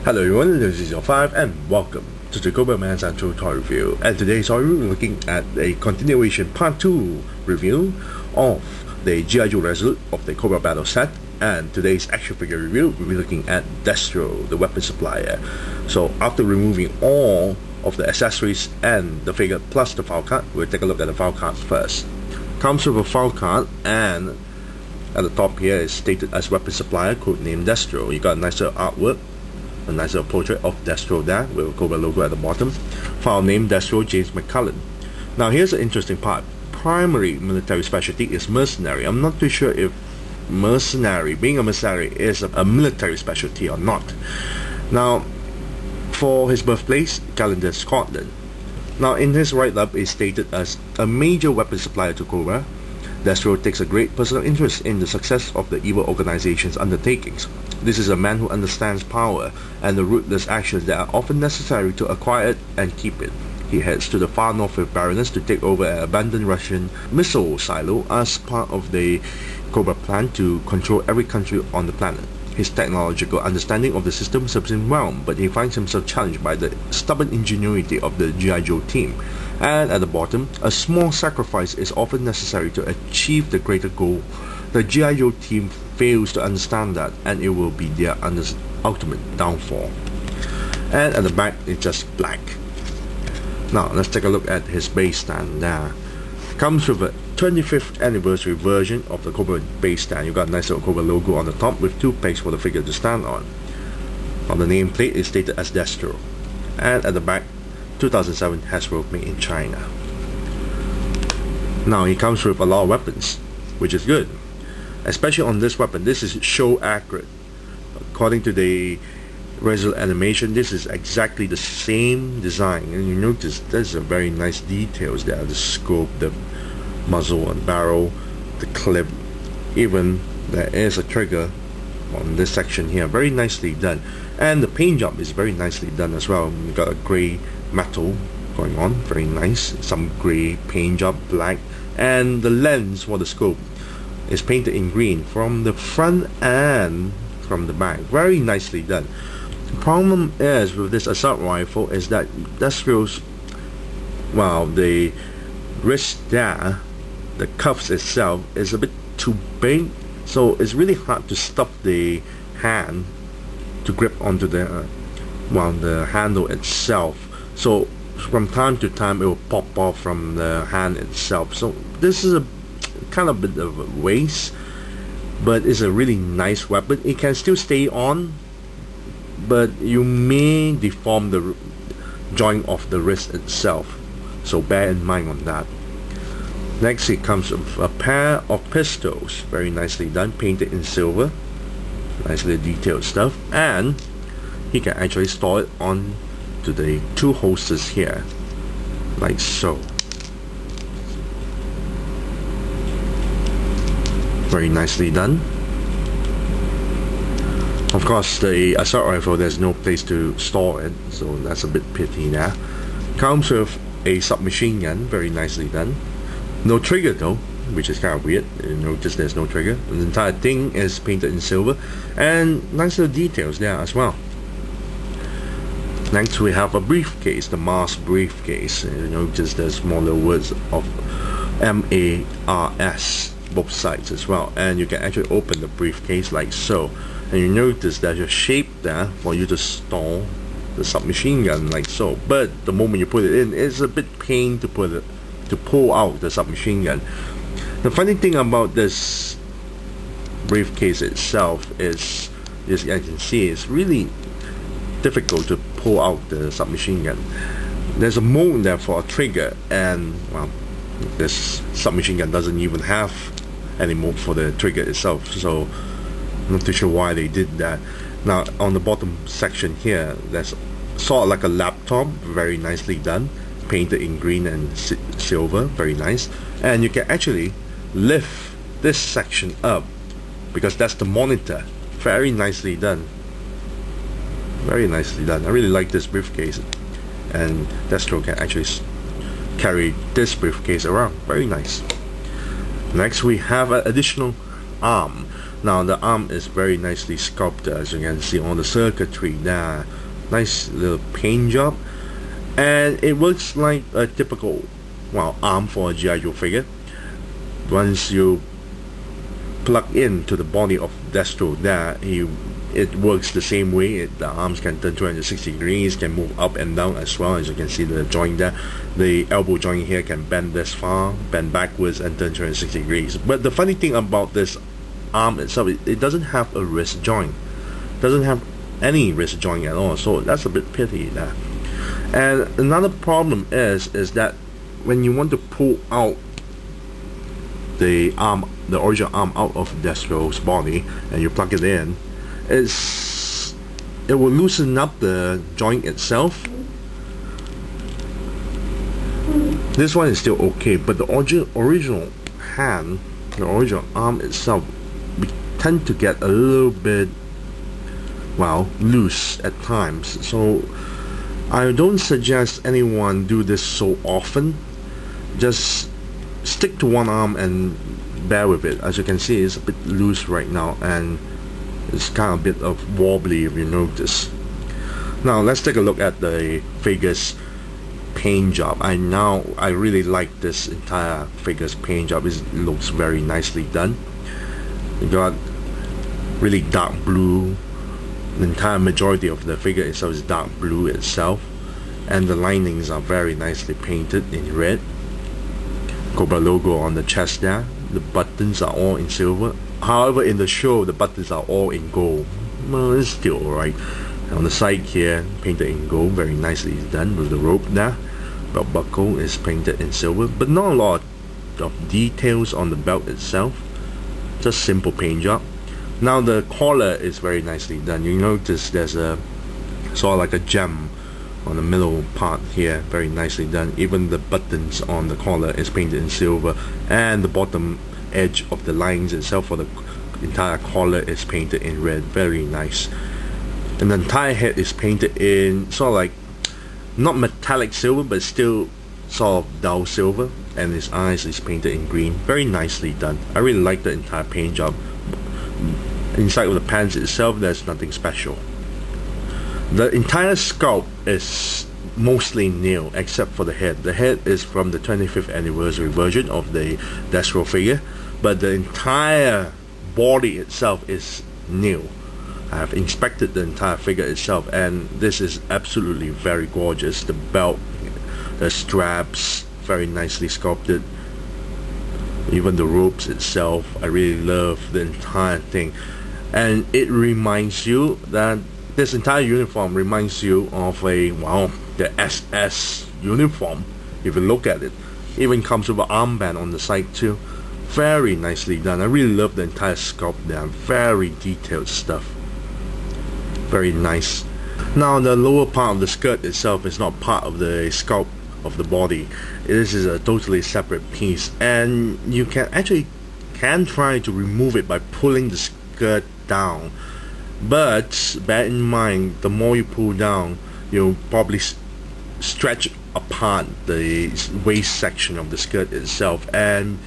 Hello everyone, this is your 5 and welcome to the Cobra Man's Central Toy Review. And today's toy review, we're looking at a continuation part 2 review of the G.I. Joe Resolute of the Cobra Battle set. And today's action figure review, we'll be looking at Destro, the weapon supplier. So after removing all of the accessories and the figure plus the file card, we'll take a look at the file card first. Comes with a file card, and at the top here is stated as weapon supplier, codename Destro. You got a nice little artwork, a nice little portrait of Destro there with a Cobra logo at the bottom. File name Destro James McCullen. Now here's the interesting part. Primary military specialty is mercenary. I'm not too sure if being a mercenary is a military specialty or not. Now for his birthplace, Calendar, Scotland. Now in his write-up is stated as a major weapon supplier to Cobra. Destro takes a great personal interest in the success of the evil organization's undertakings. This is a man who understands power and the ruthless actions that are often necessary to acquire it and keep it. He heads to the far north with Baroness to take over an abandoned Russian missile silo as part of the Cobra plan to control every country on the planet. His technological understanding of the system serves him well, but he finds himself challenged by the stubborn ingenuity of the G.I. Joe team. And at the bottom, a small sacrifice is often necessary to achieve the greater goal. The G.I. Joe team fails to understand that, and it will be their ultimate downfall. And at the back, it's just black. Now, let's take a look at his base stand there. Comes with a 25th anniversary version of the Cobra base stand. You got a nice little Cobra logo on the top with two pegs for the figure to stand on. On the nameplate is stated as Destro. And at the back, 2007 Hasbro made in China. Now he comes with a lot of weapons, which is good. Especially on this weapon, this is show accurate. According to the Resolute animation, this is exactly the same design, and you notice there's a very nice details there. The scope, the muzzle and barrel, the clip, even there is a trigger on this section here, very nicely done. And the paint job is very nicely done as well. You got a grey metal going on, very nice, some grey paint job, black, and the lens for the scope is painted in green from the front and from the back, very nicely done. The problem is with this assault rifle is that Destro's, well, the wrist there, the cuffs itself is a bit too big, so it's really hard to stop the hand to grip onto the the handle itself. So from time to time it will pop off from the hand itself. So this is a kind of bit of a waste, but it's a really nice weapon. It can still stay on, but you may deform the joint of the wrist itself, so bear in mind on that. Next, it comes with a pair of pistols, very nicely done, painted in silver, nicely detailed stuff, and he can actually store it on to the two holsters here, like so. Very nicely done. Of course, the assault rifle, there's no place to store it, so that's a bit pity there. Comes with a submachine gun, very nicely done. No trigger though, which is kind of weird. You notice there's no trigger. The entire thing is painted in silver, and nice little details there as well. Next, we have a briefcase, the Mars briefcase. You notice there's more little words of M-A-R-S, both sides as well, and you can actually open the briefcase like so. And you notice there's a shape there for you to store the submachine gun like so. But the moment you put it in, it's a bit pain to pull out the submachine gun. The funny thing about this briefcase itself is, as you can see, it's really difficult to pull out the submachine gun. There's a mold there for a trigger, and well, this submachine gun doesn't even have any mold for the trigger itself, so I'm not too sure why they did that. Now on the bottom section here, there's sort of like a laptop, very nicely done, painted in green and silver, very nice. And you can actually lift this section up because that's the monitor, very nicely done. Very nicely done. I really like this briefcase, and Destro can actually carry this briefcase around, very nice. Next, we have an additional arm. Now the arm is very nicely sculpted, as you can see on the circuitry there. Nice little paint job, and it looks like a typical, well, arm for a G.I. Joe figure. Once you plug into the body of Destro there, it works the same way. The arms can turn 260 degrees, can move up and down as well. As you can see, the joint there, the elbow joint here can bend this far, bend backwards, and turn 260 degrees. But the funny thing about this arm itself, it doesn't have a wrist joint. It doesn't have any wrist joint at all, so that's a bit pity there. And another problem is that when you want to pull out the arm, the original arm, out of Destro's body, and you plug it in, it will loosen up the joint itself. This one is still okay, but the original hand, the original arm itself, we tend to get a little bit, well, loose at times. So I don't suggest anyone do this so often. Just stick to one arm and bear with it. As you can see, it's a bit loose right now, and it's kind of a bit of wobbly if you notice. Now let's take a look at the figure's paint job. I really like this entire figure's paint job. It looks very nicely done. You got really dark blue. The entire majority of the figure itself is dark blue itself, and the linings are very nicely painted in red. Cobra logo on the chest there. The buttons are all in silver. However, in the show, the buttons are all in gold. Well, it's still alright. On the side here, painted in gold, very nicely done with the rope there. Belt buckle is painted in silver, but not a lot of details on the belt itself. Just simple paint job. Now the collar is very nicely done. You notice there's a sort of like a gem on the middle part here, very nicely done. Even the buttons on the collar is painted in silver, and the bottom edge of the lines itself for the entire collar is painted in red. Very nice. And the entire head is painted in sort of like not metallic silver, but still sort of dull silver, and his eyes is painted in green. Very nicely done. I really like the entire paint job. Inside of the pants itself, there's nothing special. The entire sculpt is mostly new except for the head. The head is from the 25th anniversary version of the Destro figure, but the entire body itself is new. I have inspected the entire figure itself, and this is absolutely very gorgeous. The belt, the straps, very nicely sculpted. Even the ropes itself, I really love the entire thing. And it reminds you that this entire uniform reminds you of the SS uniform. If you look at it, even comes with an armband on the side too. Very nicely done. I really love the entire sculpt there. Very detailed stuff. Very nice. Now the lower part of the skirt itself is not part of the sculpt of the body. This is a totally separate piece, and you can try to remove it by pulling the skirt down. But bear in mind, the more you pull down, you'll probably stretch apart the waist section of the skirt itself, and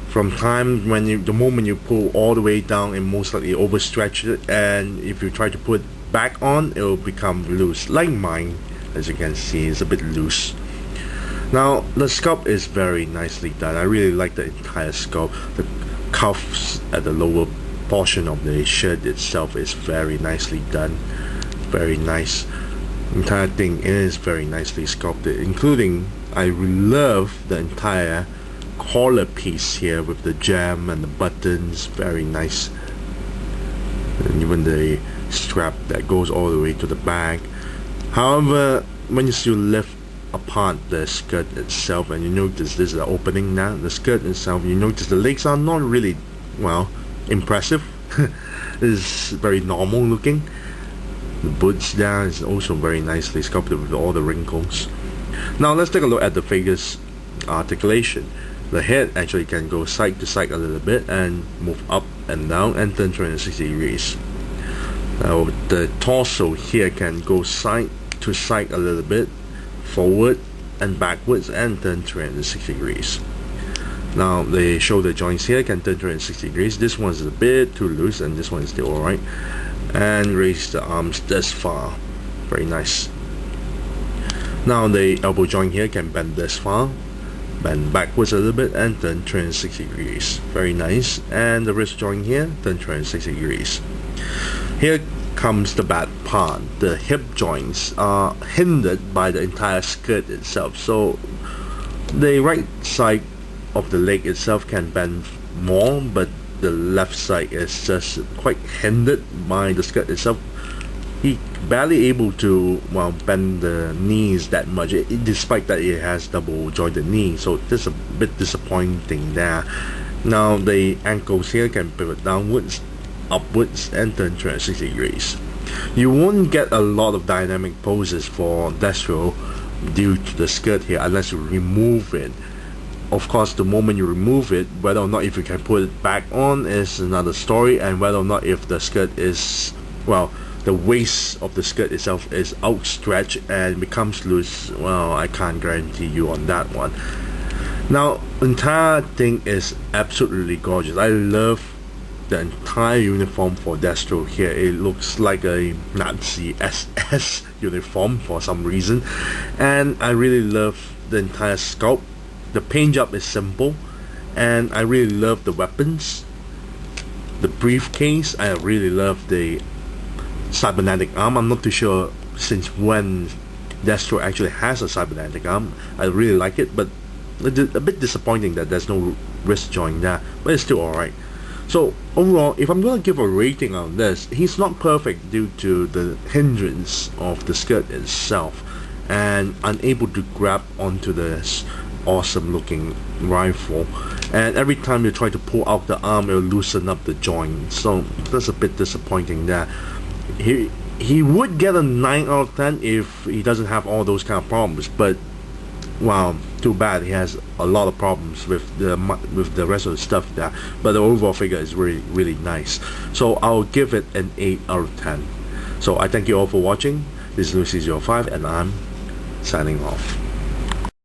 from the moment you pull all the way down, it most likely overstretch it, and if you try to put it back on, it will become loose. Like mine, as you can see, it's a bit loose. Now the sculpt is very nicely done. I really like the entire sculpt. The cuffs at the lower portion of the shirt itself is very nicely done. Very nice. The entire thing is very nicely sculpted, including, I love the entire collar piece here with the gem and the buttons. Very nice. And even the strap that goes all the way to the back. However, when you still lift apart the skirt itself, and you notice this is the opening now, the skirt itself, you notice the legs are not really, well, impressive. It's very normal looking. The boots there is also very nicely sculpted with all the wrinkles. Now let's take a look at the figure's articulation. The head actually can go side to side a little bit and move up and down and turn 360 degrees. Now the torso here can go side to side a little bit, forward and backwards, and turn 360 degrees. Now they show the joints here can turn 360 degrees. This one's a bit too loose and this one is still alright. And raise the arms this far. Very nice. Now the elbow joint here can bend this far, bend backwards a little bit and turn 360 degrees. Very nice. And the wrist joint here, turn 360 degrees. Here comes the bad part. The hip joints are hindered by the entire skirt itself. So the right side of the leg itself can bend more, but the left side is just quite hindered by the skirt itself. He barely able to bend the knees that much, despite that it has double jointed knee, so that's a bit disappointing there. Now the ankles here can pivot downwards, upwards and turn 360 degrees. You won't get a lot of dynamic poses for Destro due to the skirt here unless you remove it. Of course, the moment you remove it, whether or not if you can put it back on is another story, and whether or not if the skirt is, the waist of the skirt itself is outstretched and becomes loose, I can't guarantee you on that one. Now, the entire thing is absolutely gorgeous. I love the entire uniform for Destro here. It looks like a Nazi SS uniform for some reason, and I really love the entire sculpt. The paint job is simple, and I really love the weapons. The briefcase, I really love the cybernetic arm. I'm not too sure since when Destro actually has a cybernetic arm. I really like it, but a bit disappointing that there's no wrist joint there, but it's still alright. So overall, if I'm gonna give a rating on this, he's not perfect due to the hindrance of the skirt itself and unable to grab onto this awesome looking rifle, and every time you try to pull out the arm, it'll loosen up the joint, so that's a bit disappointing there. He would get a 9 out of 10 if he doesn't have all those kind of problems, but too bad he has a lot of problems with the rest of the stuff there. But the overall figure is really nice, so I'll give it an 8 out of 10. So I thank you all for watching. This is Lucy05 and I'm signing off.